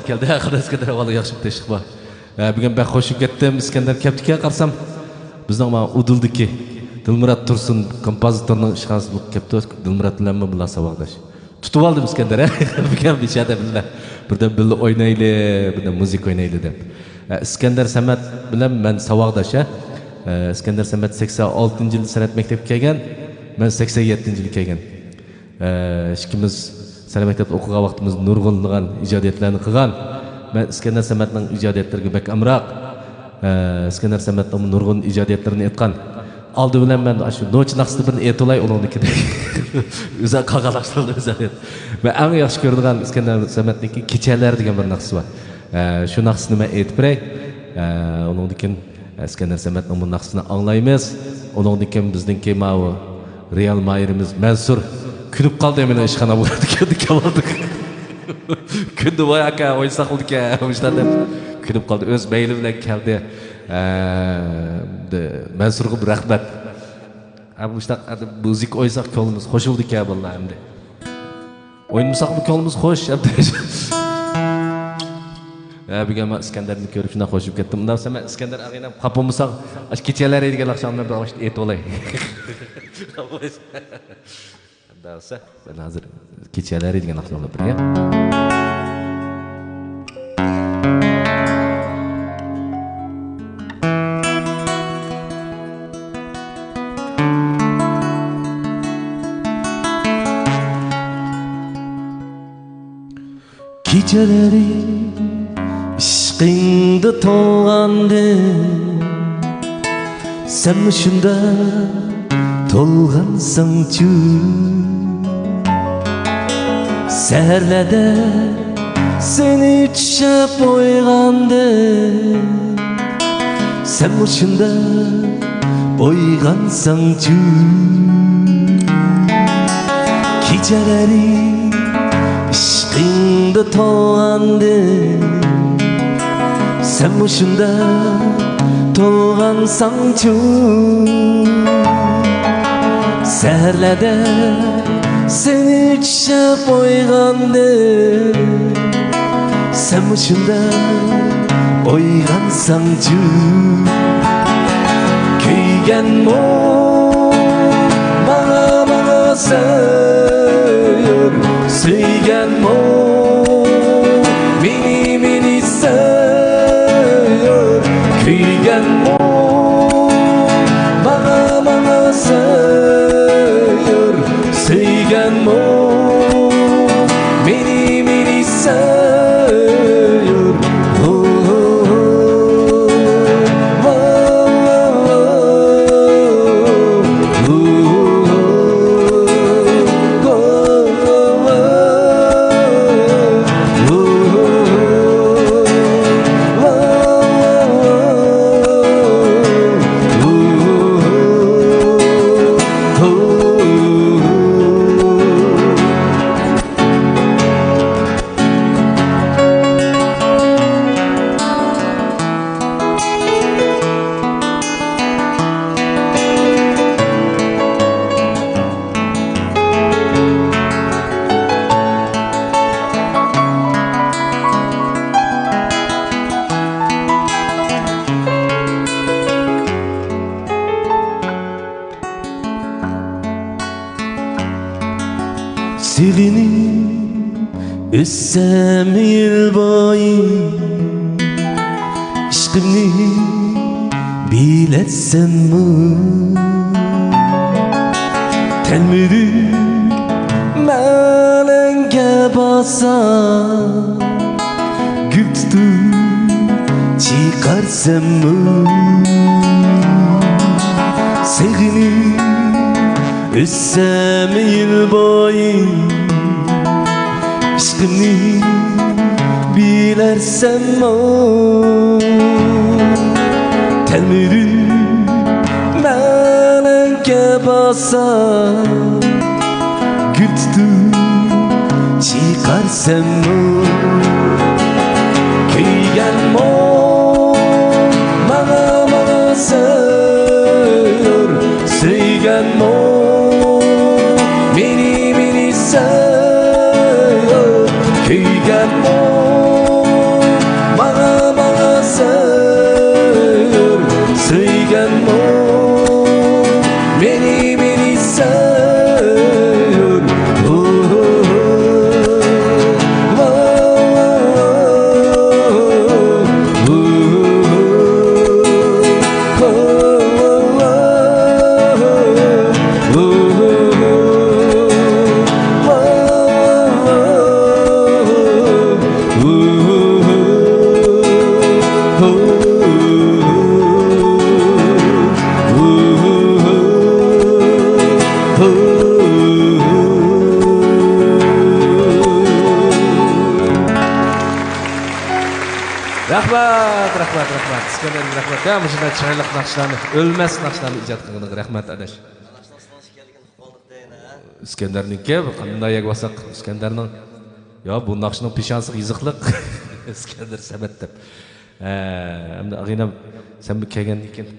keldi. Qadasqadar valla yaxshi teşvik var. Bugün ben hoşum ketdim. İskender Keptik'e qarsam bizning mana Uduldiki Dilmurat Tursun kompozitörning ishxonasi bo'lib kelibdi. Dilmurat bilan billah saboqdash. Tutib oldim İskender. Bugün bir şeyde billah. Birden birga o'ynayli, birden müzik o'ynayli deb. İskender Samat bilan men saboqdash. İskender Samat 86-yil san'at maktabiga kelgan, men 87-yil kelgan. Ikkimiz san'at maktabida o'qigan vaqtimiz nurg'unlagan ijodiyatlarni qilgan. Ben İskender Samatning ijodiyatlariga bak amroq. İskender Samatning nurg'un ijodiyatlarini aytgan. Aldı bilan men shu noch naqsni birini aytolay ularniki. O'zi qaqalashtirdi o'zi. Men eng yaxshi ko'radigan İskender Samatniki kechalar degan bir naqsi bor. Shu naqsni men aytib beray. Undan keyin İskender Samatning bu naqsini anglaymiz. Undan keyin bizningki ma'u Real Mayerimiz Mansur kulib qoldi meni ishxona bo'ladi keldik. Kundu boy aka o'yinsoq bo'ldi o'shlarda kulib qoldi. O'z meyli bilan keldi. Mansurga bir rahmat. Bu işte müzik oysak kolumuz hoş oldu ki vallahi hem de. Oynasak bu kolumuz hoş hem de. Bir gün İskender'ni görüp şundan hoşup gittim. Bundan sonra İskender ağayla kapımızsak keçeler edigen akşamlar bir ağaçta et olay. Daha sonra ben hazır keçeler edigen akşamlar bir ya. Geceleri ishqingda to'lg'andim, sen shunda to'lg'ansan-chu. Seherlerde seni tushib uyg'ondim, sen shunda uyg'onsan-chu. Geceleri ishqingda to'lg'andim, sen shunda to'lg'ansan-chu. Seherlerde seni tushib uyg'ondim, sen shunda uyg'onsan-chu. Kuygan bana söylüyor, söyleyen meni söylüyor. Kuygan bana söylüyor, söyleyen meni söylüyor. Sevinip össem yıl boyu, aşkımni biletsem mi? Telmürü melenge basa, gül tutup çıkarsam mı? Sevinip össem yıl boyu, aşkımni bilersem o. Telmürü melenge basa, gül tutup çıkarsam o. Kuygan bana söylüyor, söyleyen meni söylüyor. Kuygan Rahmat. İskender rahmat. Ya müşuna çaylık nakşlarını, ölmez nakşlarını icad kılgınız. Rahmat adaş. İskender'ninki qanday yagvasak İskender'ning ya bu nakşning peshonasi yiziqliq İskender sabit deb. Endi ag'inam sen bu kelgandan keyin